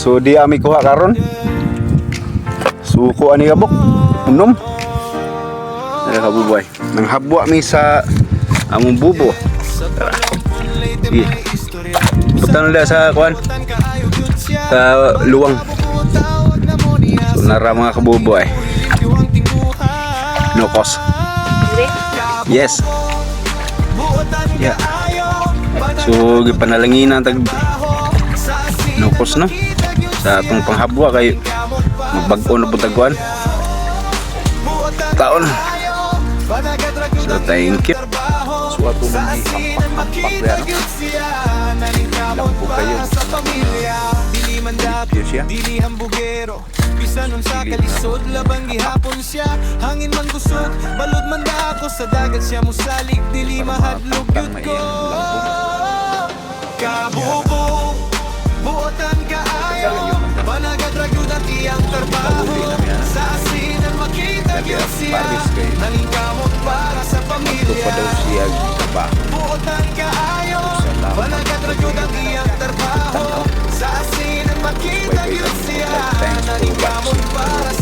So di ami kuha karon. Suko ani kabok. Unom. Ay kabuboy. Nang habwa mi sa among bubo. Sige. Punta na sa kuan. Sa luwang. So nara mga kabuboy. No cost. Yes. Yeah. So gipanalangin tag nukos no sa atong panghabwa kay magbag-o na putagwan taon. So thank you. So ato man hampak-hampak lampo kayo siya Bisa nun sa kalisod, labang gihapon siya. Hangin man gusot, balod man da ako. Sa dagat siya musalig, dili mahadlog yun ko. Kabubo, buotan ka ayaw. Panagadragyod at iyang trabaho. Sa asinan makita yun siya. Nalingkamot para sa pamilya. Buotan ka ayaw. Panagadragyod at iyang trabaho.